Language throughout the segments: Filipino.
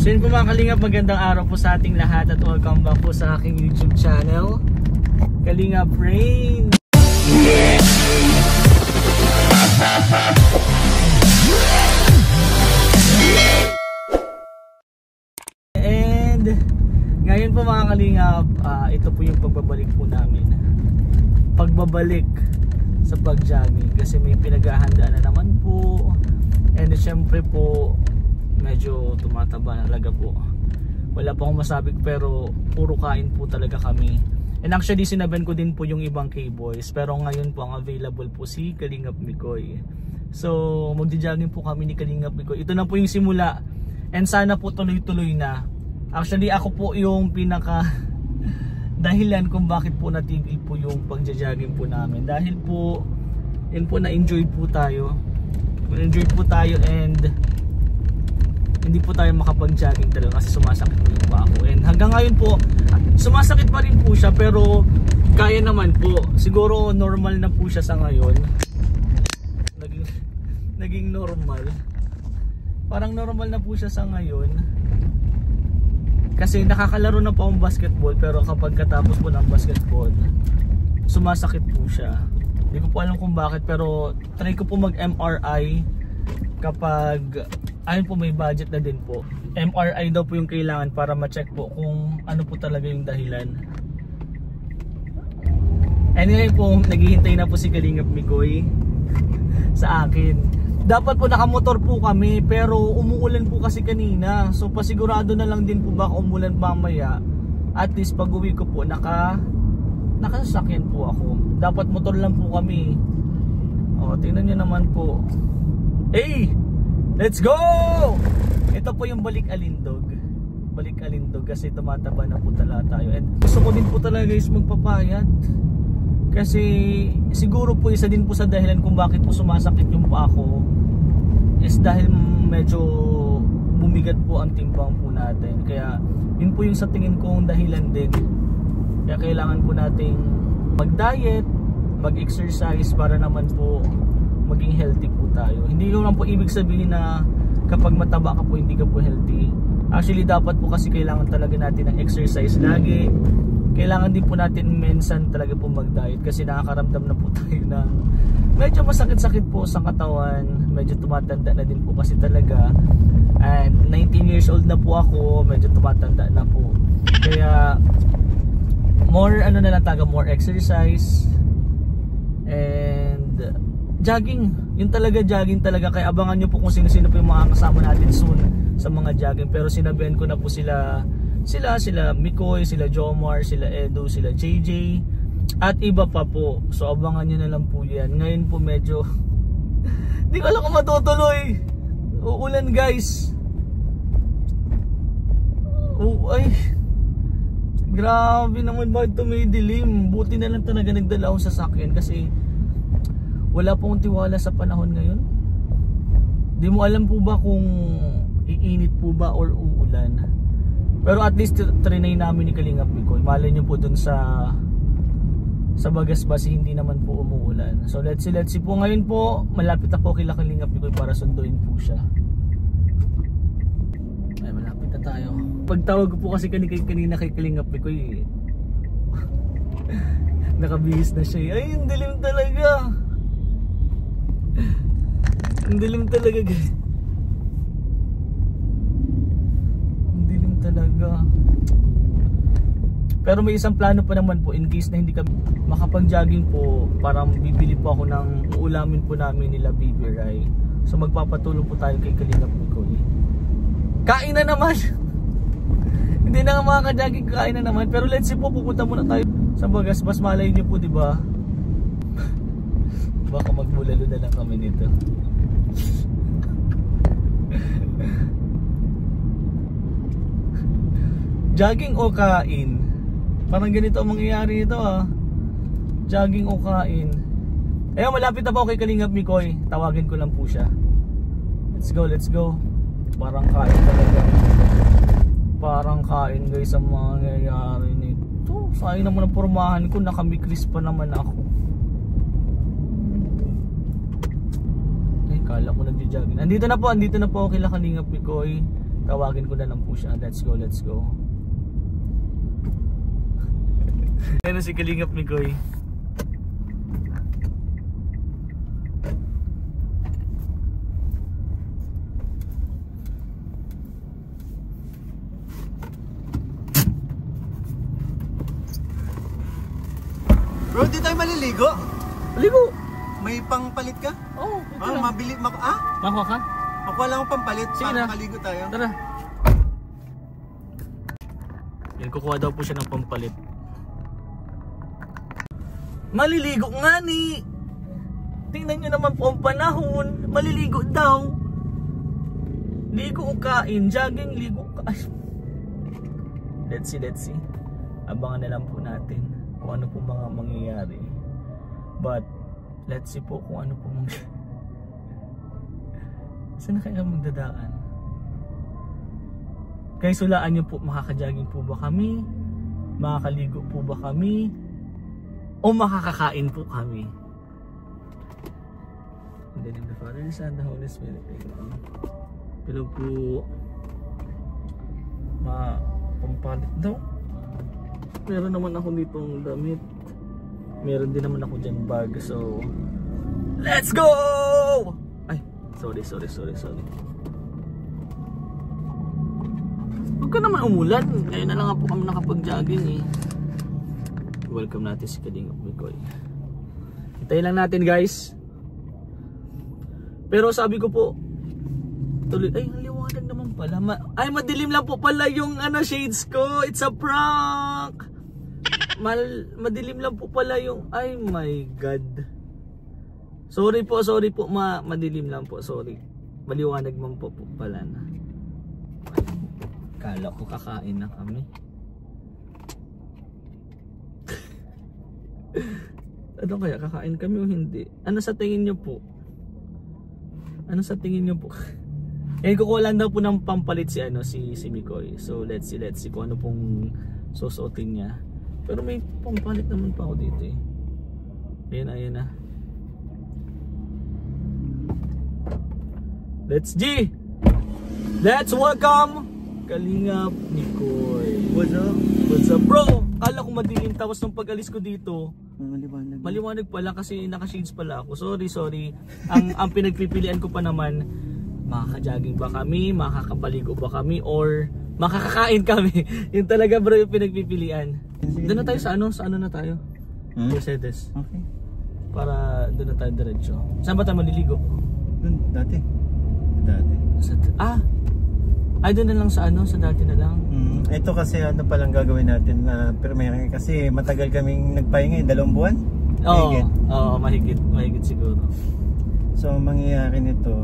So yun po mga kalingap, magandang araw po sa ating lahat at welcome back po sa aking YouTube channel, Kalingap Rain. And ngayon po mga kalingap, ito po yung pagbabalik po namin. Pagbabalik sa pag-jogging kasi may pinaghahandaan na naman po. And syempre po medyo tumataba na talaga po. Wala pa akong masabi pero puro kain po talaga kami. And actually sinabihan ko din po yung ibang K-boys, pero ngayon po ang available po si Kalingap Mikoy. So magja-jogging po kami ni Kalingap Mikoy. Ito na po yung simula and sana po tuloy-tuloy na. Actually ako po yung pinaka dahilan kung bakit po natigil po yung pagja-jogging po namin. Dahil po yun po na-enjoy po tayo. Na-enjoy po tayo and hindi po tayo makapag-jogging talaga kasi sumasakit po yung paa ko. And hanggang ngayon po, sumasakit pa rin po siya pero kaya naman po. Siguro normal na po siya sa ngayon. Naging normal. Parang normal na po siya sa ngayon. Kasi nakakalaro na po ang basketball pero kapag katapos po ng basketball, sumasakit po siya. Hindi ko po alam kung bakit pero try ko po mag-MRI kapag ayun po may budget na din po. MRI daw po yung kailangan para ma-check po kung ano po talaga yung dahilan. Anyway po, naghihintay na po si Kalingap Mikoy sa akin. Dapat po nakamotor po kami pero umuulan po kasi kanina. So pasigurado na lang din po baka umulan mamaya. At least pag uwi ko po nakasasakyan po ako. Dapat motor lang po kami. O, tingnan nyo naman po. Hey! Let's go! Ito po yung balik alindog. Balik alindog kasi tumataba na po talaga tayo. And gusto ko din po talaga guys magpapayat. Kasi siguro po isa din po sa dahilan kung bakit po sumasakit yung paa ko is dahil medyo bumigat po ang timbang po natin. Kaya yun po yung sa tingin kong dahilan din. Kaya kailangan po nating mag-diet, mag-exercise para naman po maging healthy po tayo. Hindi ko lang po ibig sabihin na kapag mataba ka po hindi ka po healthy. Actually dapat po kasi kailangan talaga natin ng exercise lagi. Kailangan din po natin minsan talaga po mag-diet kasi nakakaramdam na po tayo ng medyo masakit-sakit po sa katawan. Medyo tumatanda na din po kasi talaga. And 19 years old na po ako, medyo tumatanda na po. Kaya more more exercise and jogging. Yun talaga, jogging talaga. Kaya abangan nyo po kung sino-sino po yung mga kasama natin soon sa mga jogging. Pero sinabihan ko na po sila Mikoy, sila Jomar, sila Edo, sila JJ at iba pa po. So abangan nyo na lang po yan. Ngayon po medyo di ko alam kung matutuloy. Uulan guys. Ay, grabe naman, bakit tumidilim. Buti na lang talaga nagdala akong sasakyan kasi wala pong tiwala sa panahon ngayon. Di mo alam po ba kung iinit po ba or uulan. Pero at least trinay namin ni Kalingap Mikoy. Malay nyo po dun sa Bagasbasi hindi naman po umuulan. So let's see po. Ngayon po malapit na po kila Kalingap Mikoy para sunduin po siya. Ay, malapit na tayo. Pagtawag ko po kasi kanina kay Kalingap Mikoy nakabihis na siya. Ay, ang dilim talaga. Ang dilim talaga guys. Talaga. Pero may isang plano pa naman po in case na hindi kami makapag-jogging po, parang bibili po ako ng uulamin po namin nila Baby Rai. So magpapatulong po tayo kay Kalingap Mikoy. Kain na naman. Hindi na nga makaka-jogging, kain na naman. Pero let's see po, pupunta muna tayo sa Bagasbas. Malay niyo po, di ba? Baka magbulalo na lang kami nito. Jogging o kain? Parang ganito ang mangyayari ito Jogging o kain? Ayun, malapit na po kay Kalingap Mikoy. Tawagin ko lang po siya. Let's go. Parang kain talaga. Parang kain guys ang mangyayari nito. Sayang naman ang pormahan ko. Nakamikris pa naman ako. Ay, kala ko nagja-jogging. Andito na po kila Kalingap Mikoy. Tawagin ko na lang po siya. Let's go, let's go. Ayan na si Kalingap Mikoy. Bro, di tayo maliligo? Maligo! May pangpalit ka? Oo, Ah, mabili, makuha ka? Ako lang ang pampalit. Sige para na. maligo tayo. Tara. Yan, kukuha daw po siya ng pampalit. Maliligo nga ni. Tingnan nyo naman po ang panahon. Maliligo daw. Ligo o kain. Jogging, ligo ka. Let's see. Abangan na lang po natin kung ano po mga mangyayari. But let's see po kung ano po mangyayari. Saan na kaya magdadaan? Kaya sulaan nyo po, makaka-jogging po ba kami? Makakaligo po ba kami? O makakakain po kami? In the name of the Father, the Son, the Holy Spirit. Pero po pampalit daw. Meron naman ako ditong damit. Meron din naman ako dyan bag. So let's go! Ay, sorry. Huwag ka naman umulan. Kaya na lang po kami nakapag-jogging eh. Welcome natin si Kalingap Mikoy. Hintayin lang natin guys. Pero sabi ko po, tuloy, ay liwanag naman pala. Ay madilim lang po pala yung shades ko. It's a prank. Madilim lang po pala yung, ay my god. Sorry po, madilim lang po, sorry. Maliwanag man po pala na. Kala ko kakain na kami. Ano kaya, kakain kami o hindi? Ano sa tingin nyo po? Eh, kukuha lang daw po ng pampalit si Mikoy. So let's see kung ano pong susuotin niya. Pero may pampalit naman pa ako dito eh. Ayan na. Let's welcome Kalingap Mikoy. What's up bro? Kala ko madilim, tapos nung pag-alis ko dito maliwanag pala kasi naka-shades pala ako. Sorry. Ang pinagpipilian ko pa naman, makaka-jogging ba kami, makakapaligo ba kami, or makakakain kami. Yun talaga bro yung pinagpipilian. Doon na tayo sa ano na tayo? Mercedes. Okay. Para doon na tayo diretso. Saan ba tayo maliligo? Doon, dati. Ay doon na lang sa dati na lang. Ito kasi palang gagawin natin na premiere kasi matagal kaming nagpahinga 2 buwan. Oo, mahigit siguro. So mangyayari nito,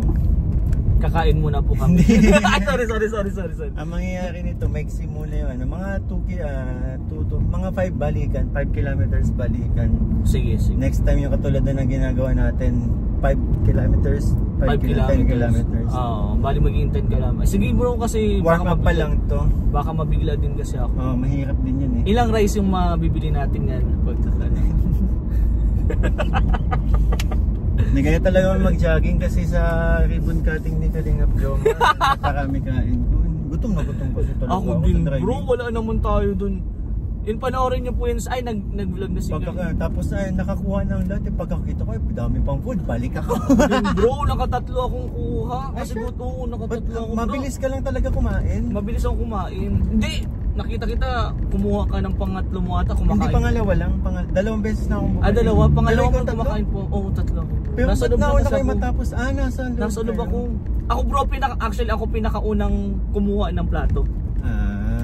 kakain muna po kami. sorry. Ang mangyayari nito, maiksi muna yun. Mga 5 kilometers balikan. Sige. Next time yung katulad na ginagawa natin, 5 kilometers, 10 kilometers. Bali maging 10 kilometers. Sige bro, kasi warm up pa lang to. Baka mabigla din kasi ako. Mahirap din yun eh. Ilang rice yung mabibili natin yan pagkakala? Hindi kaya talaga mag-jogging kasi sa ribbon cutting ni Kalingap Joma. Naparami kain. Gutom kasi talaga ako din bro, wala naman tayo dun. Panoorin nyo po yun, ay nag-vlog na siya. Tapos nakakuha ng lahat. Pagkakita ko, dami pang food, balik ako. Bro, nakatatlo akong kuha. Kasi nakatatlo akong mabilis ka lang talaga kumain? Mabilis akong kumain. Hindi, nakita kita, kumuha ka ng pangatlo mo ata, kumakain. Hindi, pangalawa lang. 2 beses na akong bumain. Dalawa? Pangalawa ko kumakain po. Oo, 3. Pero ba't nauna kayo matapos? Nasa loob ako. Ako bro, actually ako pinakaunang kumuha ng plato.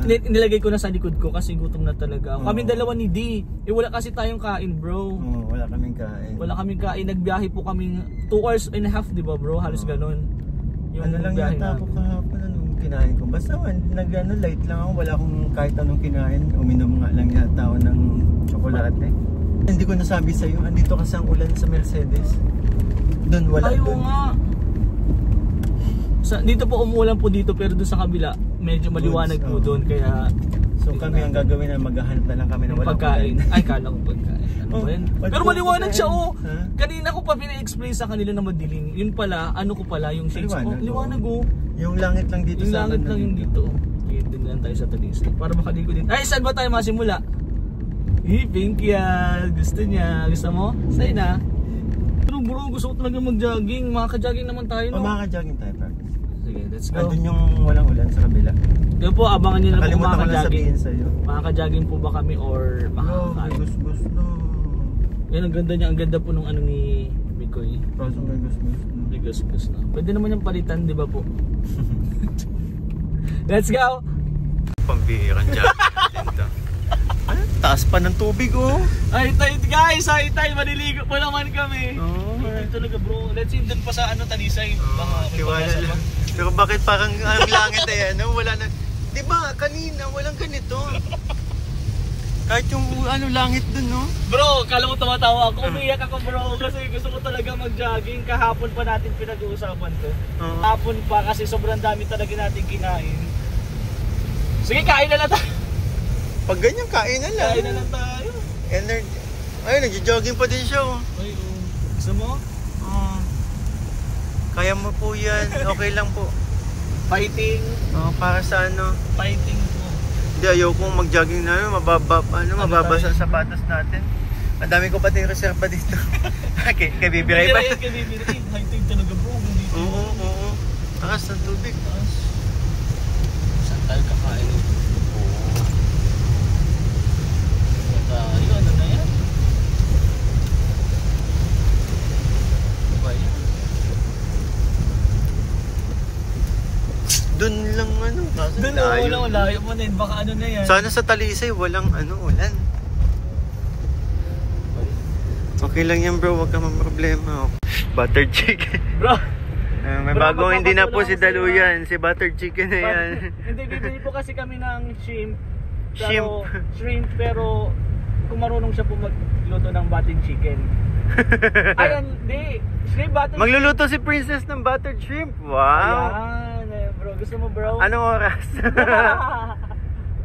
Nilagay ko na sa likod ko kasi gutom na talaga. Kaming dalawa ni D. Wala kasi tayong kain bro. Wala kaming kain. Nagbiyahe po kaming 2 hours and a half, di ba bro? Halos ganun. Yung lang yata ako kahapon anong kinain ko. Basta light lang ako. Wala akong kahit anong kinain. Uminom nga lang yata ako ng tsokolate. Hindi ko nasabi sa'yo, andito kasi ang ulan sa Mercedes. Doon wala. Ayaw nga. Dito po umuulan po dito, pero doon sa kabila medyo maliwanag po doon, kaya So kami ang gagawin na maghahanap na lang kami ng walang pagkain. ulan. Ay, kala ko pagkain. Ano ba yan? Pero maliwanag siya oh. Ha? Kanina ko pa pina-explain sa kanila na madilim. Yun pala, ano ko pala yung shades ko. Liwanag oh. Yung langit lang dito Yung sa langit lang yung dito. Okay, din lang tayo sa Talisay. Para makaligo din. Ay, saan ba tayo masimula? Pink yan. Gusto niya. Gusto mo? Sa'yo na. Pero bro, gusto ko talaga mag-jogging. Makaka-jogging naman tayo, no? Makaka-jogging tayo, Parks. Sige, let's go. Andun yung walang ulan sa kabila. Kaya po, abangan nyo na po Nakalimutan ko lang makaka-jogging. sabihin sa'yo. Makaka-jogging po ba kami or makakain? Gusgus no. Yan, ang ganda niya. Ang ganda po nung ano ni Mikoy. Kaso may gusgus no. May gus-gus na. Pwede naman yung palitan, di ba po? Let's go! Pambihirang jacket to. Ano? Taas pa ng tubig oh. Ay tayo guys! Ay tayo! Maliligo po naman kami! Oo. Ay talaga bro. Let's see, dun pa sa ano, Talisay. Baka may Tiwala pag-asa lang. pa. Pero bakit parang ang langit ay ano? Wala na. Di ba kanina walang ganito? Kahit yung ano langit dun no? Bro, kala mo tumatawa ako. Umiyak ako bro kasi gusto ko talaga mag-jogging. Kahapon pa natin pinag-uusapan to. Kahapon pa kasi sobrang dami talaga natin kinain. Sige, kain na lang tayo. Pag ganyan kain na lang. Kain na lang tayo. Energy. Ay, nagjo-jogging pa din siya oh. Ay, gusto mo? Kaya mo po yan. Okay lang po. Fighting. Para sa ano? Fighting po. Hindi, ayokong mag-jogging na mababasa sa sapatos natin. Ang dami ko pati reserva dito. Kay Bibiray pa. Kay Bibiray. Fighting talaga bro. Oo. Takas ng tubig. Saan tayo kakain? Ano na yan? Doon lang ano. Doon lang, layo mo din. Baka ano na yan. Sana sa Talisay walang ulan. Okay lang yan bro, wag ka problema. Buttered chicken. Bro! May bagong hindi na po si Daluyan. Si buttered chicken na yan. Hindi, bibili po kasi kami ng shrimp. Shrimp pero kung marunong siya po magluto ng buttered chicken. Ayun, di. Shrimp buttered Magluluto si Princess ng buttered shrimp. Wow! Ayan, bro. Gusto mo bro? Anong oras?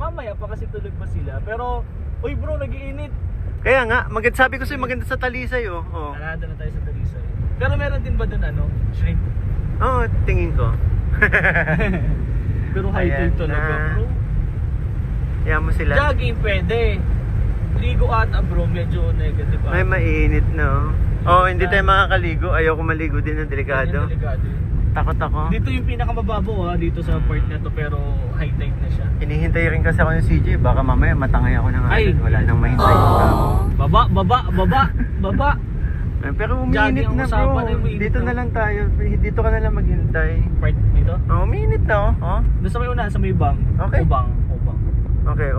Mamaya pa kasi tulog pa sila. Pero, uy bro, nag-iinit. Kaya nga, sabi ko sa'yo maganda sa Talisay oh. Nada na tayo sa Talisay. Pero meron din ba dun shrimp? Oo, tingin ko. Pero high-tide talaga bro. Kaya mo sila. Jogging pwede. Ligo ata bro, medyo negative. May mainit no. Hindi tayo makakaligo. Ayoko maligo din ng delikado. Takot ako. Dito yung pinakamababaw dito sa part na to pero high tide na siya. Hinihintay rin kasi ako ng CJ. Baka mamaya matangay ako ng Ay, wala nang mahintay. Baba. Pero uminit na bro. Dito na lang tayo. Dito ka na lang maghintay. Part dito? Uminit na oh. Doon sa may unahan, sa may bang. Okay. Ubang. Okay,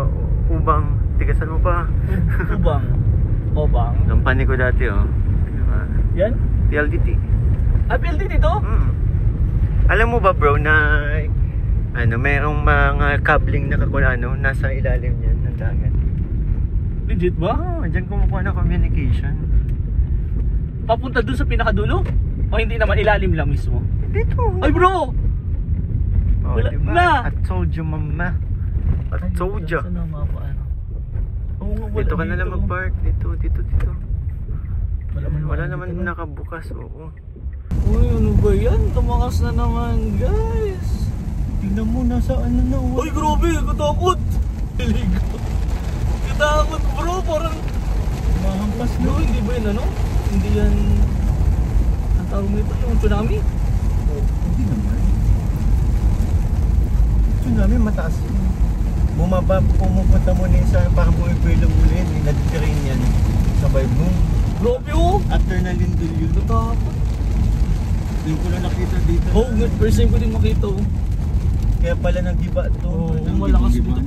ubang. Tigasan mo pa. Ubang. Company ko dati oh. Yan? PLDT. PLDT to? Alam mo ba bro na merong mga cabling na nasa ilalim niyan ng dagat. Legit ba? Diyan kumukuha ng communication. Papunta dun sa pinakadulo? O hindi naman, ilalim lang mismo? Dito. Ay bro! Wala diba? Na! At told you mama. At told you. Saan ang mapa Dito ka na lang mag-park. Dito. Wala naman nakabukas. Oo. Uy, ano ba yan? Tumakas na naman guys. Tingnan mo, nasa na. Uy, grabe, katakot. Katakot bro, parang mahampas bro, hindi ba yun Hindi yan ang tawag nito, yung tsunami? Hindi naman. Tsunami mataas. Pumupunta mo na sa parang buhay-buhay lang ulit. Nag-train yan. Sabay boom. Grabe oh! After na lindol yun. Katakot. Hindi ko na nakita dito. First time ko din makita Kaya pala nag-iba ito. Malakas dito.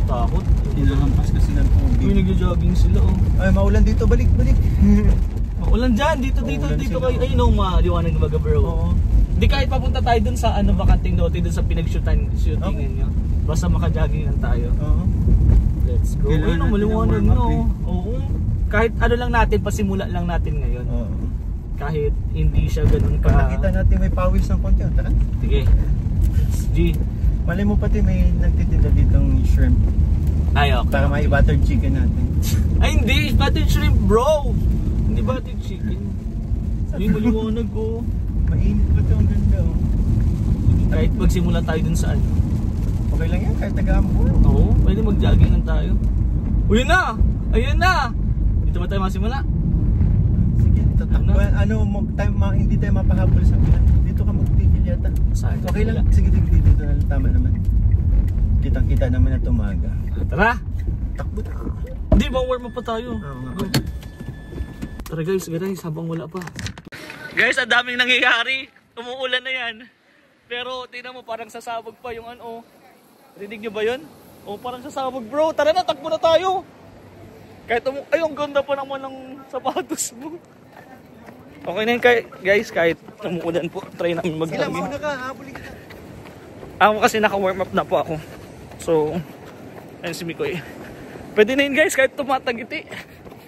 Takot. Hinahampas kasi ng tubig. Uy, nag-jogging sila Ay, maulan dito. Balik. Maulan dyan. Dito kayo. Ayun o, maliwanag baga bro. Oo. Di kahit papunta tayo dun sa bakanting lote dun sa pinag-shootingan nyo. Basta maka-jogging lang tayo. Oo. Let's go. Ayun o, maliwanag Oo. Kahit lang natin, pasimula lang natin ngayon. Oo. Kahit hindi siya ganun ka. Pag nakita natin may pawis ng konti. Tara. Sige. Let's G. Malay mo pati may nagtitinda ditong shrimp. Ay, okay. Para may buttered chicken natin. Ay, hindi. Buttered shrimp, bro. Hindi buttered chicken. Hindi maliwanag ko. Mainit pa ito. Ang ganda oh. Kahit magsimula tayo dun saan. Okay lang yan. Kahit taga-ambur. Oo, pwede mag-jogging lang tayo. Uy na! Ayun na! Dito ba tayo masimula? Sige, tatakbo. Hindi tayo mapahabol sa ulan. Dito ka magtigil yata. Saan? Okay lang. Sige, dito na lang. Tama naman. Kitang-kita naman na tumaga. Tara! Takbo na. Hindi, warm up pa tayo. Oo nga. Tara guys, habang wala pa. Guys, ang daming nangyayari. Umuulan na yan. Pero tingnan mo, parang sasabog pa yung ano. Rinig nyo ba yun? O parang sasabog bro. Tara na, takbo na tayo. Kahit ay, ang ganda pa naman ng sapatos mo. Okay na yun guys, kahit umuulan po. Try namin mag-jogging. Sila, mauna ka. Habulin ka. Ako kasi naka-warm up na po ako. So, ayun si Mikoy. Pwede na yun guys, kahit tumatagiti.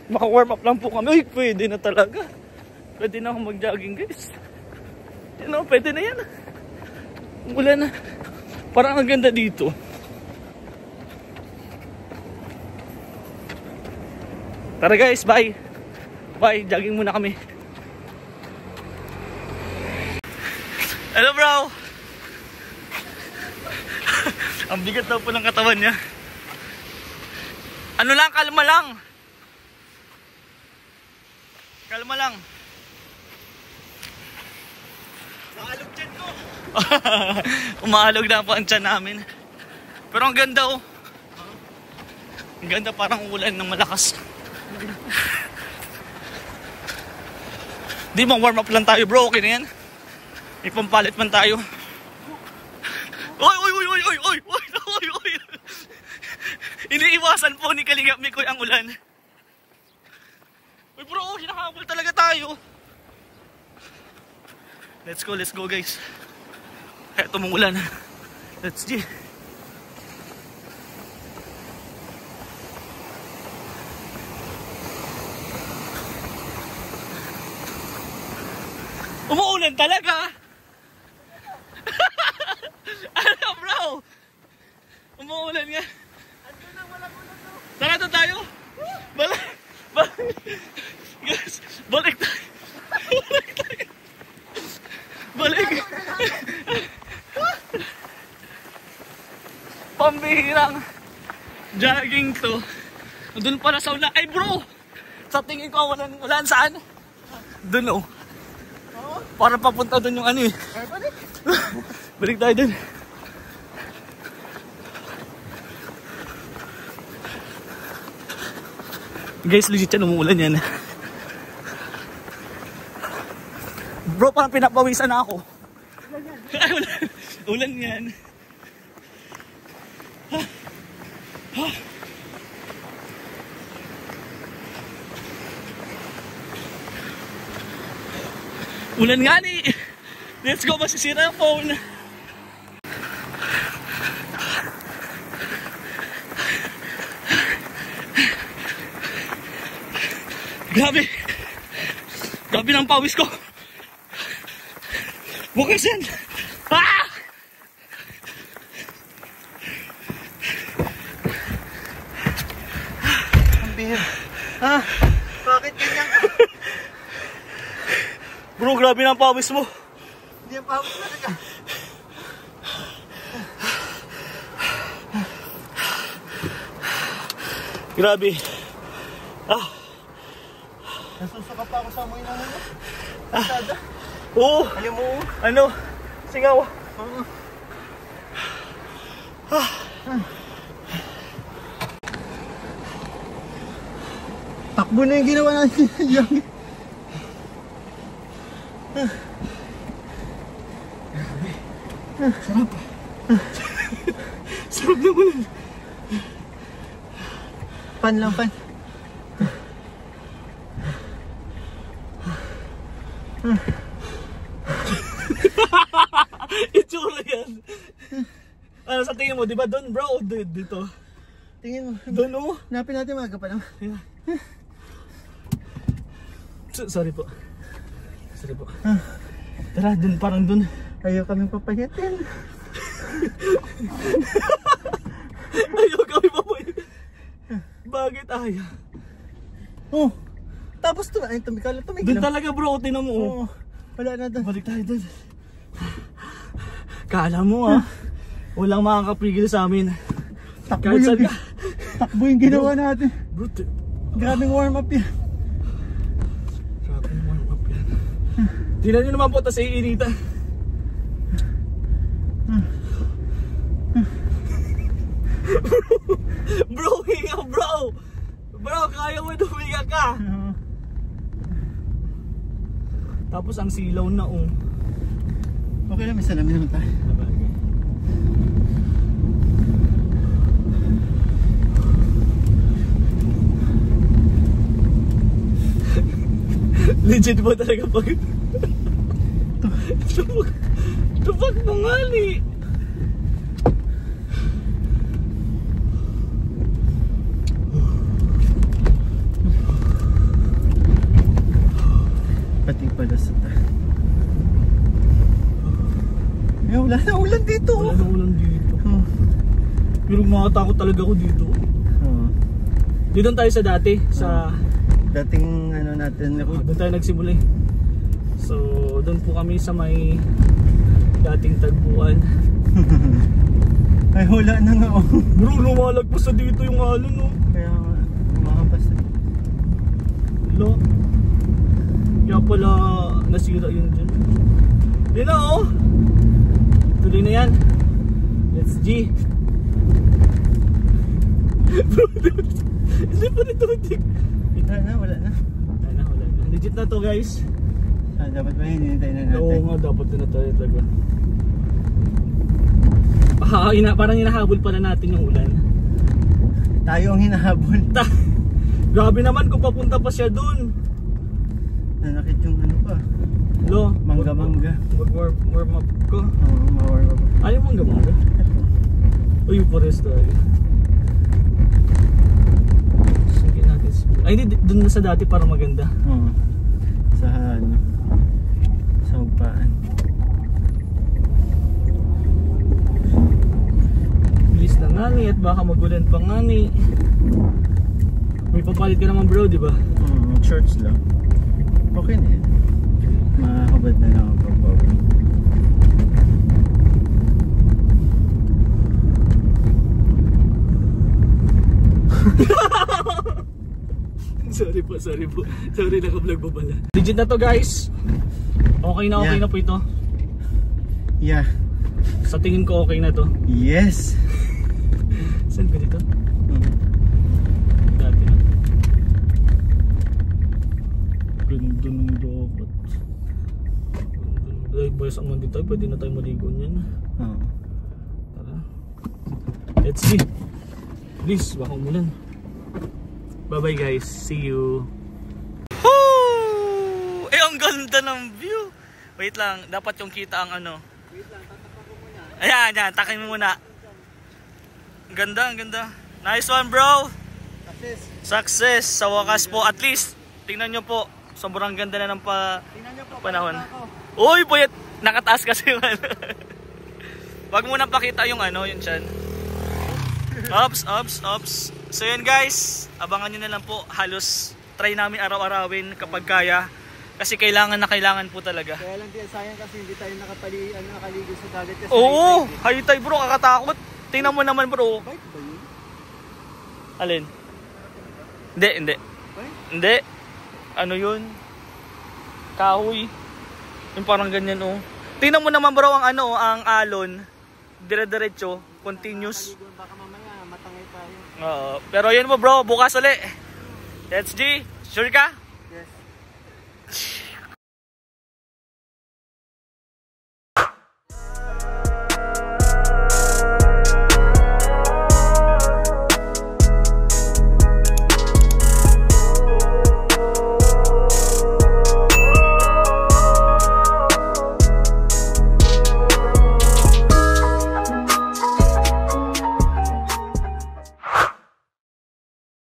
Maka-warm up lang po kami. Uy, pwede na talaga. Pwede na akong mag-jogging guys. You know, pwede na yan. Wala na. Parang ang ganda dito. Tara guys, bye. Bye, jogging muna kami. Hello bro. Ang bigat daw po ng katawan niya. Ano lang, kalma lang. Kalma lang. Maalog dyan ko. Umaalog na po ang tiyan namin. Pero ang ganda oh. Ang ganda, parang ulan ng malakas. Di bang warm up lang tayo bro, okay na yan? Ipampalit man tayo. Oy, oy, oy, oy, oy, oy, oy, oy, oy. Iniiwasan po ni Kalingap Mikoy ang ulan. Uy bro, hinakabol talaga tayo. Let's go guys. Kaya tumulan. Let's go. Umuulan talaga. Ano bro? Umuulan nga. Tara doon tayo. Guys, balik tayo. Balik. Pambihirang jogging to. Doon pala sa una. Ay bro, sa tingin ko walang saan. Doon oh. Para papunta doon yung ano eh. Balik tayo doon. Guys, legit yan, umuulan yan. Bro, parang pinapawisan na ako. Ulan yan. Ulan nga ni. Let's go, masisira ang phone. Grabe. Grabe ng pawis ko. Bukas yan. Ah! Ang bihir. Ah, bakit ganyan? Bro, grabe ng pawis mo. Hindi ang pawis talaga. Grabe. Ah. Nasusuka pa ako sa amoy ng ano. Pasada. Oo. Ayaw mo. Ano? Singaw. Oo. Ah. Takbo na yung ginawa natin. Sarap. Sarap naman. Pan lang, pan. Itsura yan. Ano sa tingin mo, di ba doon bro? Dito. Tingin mo. Doon oh. Hanapin natin mga pa naman. Sorry po. Sorry po. Tara, doon, parang doon. Ayaw kaming papayatin. Ayaw kami papayatin. kaya. Oh. Tapos tumigil Doon lang. talaga bro, tinan mo. Oo. Wala na doon. Balik tayo doon. Kala mo walang makakapigil sa amin. Takbo Kahit yung, takbo yung ginawa natin. Bro, Grabing warm up yan. grabe yung warm up yan. Tingnan nyo naman po, tas iinita. Bro, hinga bro. Bro, kaya mo huminga ka. Tapos ang silaw na Okay lang, may salamin naman tayo. Legit mo talaga pag tupag mo nga ni. Pati pala sa wala na ulan dito. Wala na ulan dito. Pero makatakot talaga ako dito. Dito tayo sa dati, sa dating ano natin. doon tayo nagsimula eh. So doon po kami sa may dating tagpuan. Ay wala na nga Bro, lumalagpas sa dito yung alon Kaya umahampas na. Lo. Kaya pala nasira yun dyan. Yun na tuloy na yan. Let's G. Bro, hindi pa nito. Wala na. Wala na. Legit na to guys. Dapat ba hinihintay na natin? Oo nga, dapat na tayo talaga. Parang hinahabol pala natin yung ulan. Tayo ang hinahabol. Grabe naman kung papunta pa siya dun. Nanakit yung ano pa. Lo, Mangga-mangga. Warm up ko. Oo, ma-warm up. Ayaw mangga-mangga. Uy, pares tayo. Sige natin. Ay, hindi, dun na sa dati para maganda. Oo. Sa ano. Sa upaan. Bilis na nga ni at baka magulan pa nga ni. May papalit ka naman bro, di ba? Shorts lang. Okay na yan. Makakabad na lang ang pagbawi. Sorry po. Sorry, naka-vlog pa pala. Legit na to guys. Okay na po ito. Yeah. Sa tingin ko okay na to. Yes. Saan ka dito? Dati na. Ganda ng dapat. Ay, boys, ang mandi tayo. Pwede na tayo maligo niyan. Tara. Let's see. Please, baka umulan. Bye bye guys. See you. Woo! Eh, ang ganda ng view. Wait lang. Dapat yung kita ang ano. Wait lang, tatakpan ko muna. Ayan. Takin mo muna. Ang ganda. Nice one bro. Success. Sa wakas po. At least, tingnan nyo po. Sobrang ganda na ng panahon. Uy, puyat. Nakataas kasi yung ano. Wag mo nang pakita yung ano, yung chan. Ops. So yun guys, abangan nyo na lang po. Halos try namin araw-arawin kapag kaya. Kasi kailangan po talaga. Kaya lang din, sayang kasi hindi tayo nakaligo sa dagat. Oo, hayutay bro, kakatakot. Tingnan mo naman bro. Bite ba yun? Alin? Hindi. Ano yun? Kahoy. Yung parang ganyan Tingnan mo naman bro ang ang alon. Dire-diretso, continuous. Baka mamaya matangay tayo. Pero yun mo bro, bukas ulit. Let's G. Sure ka?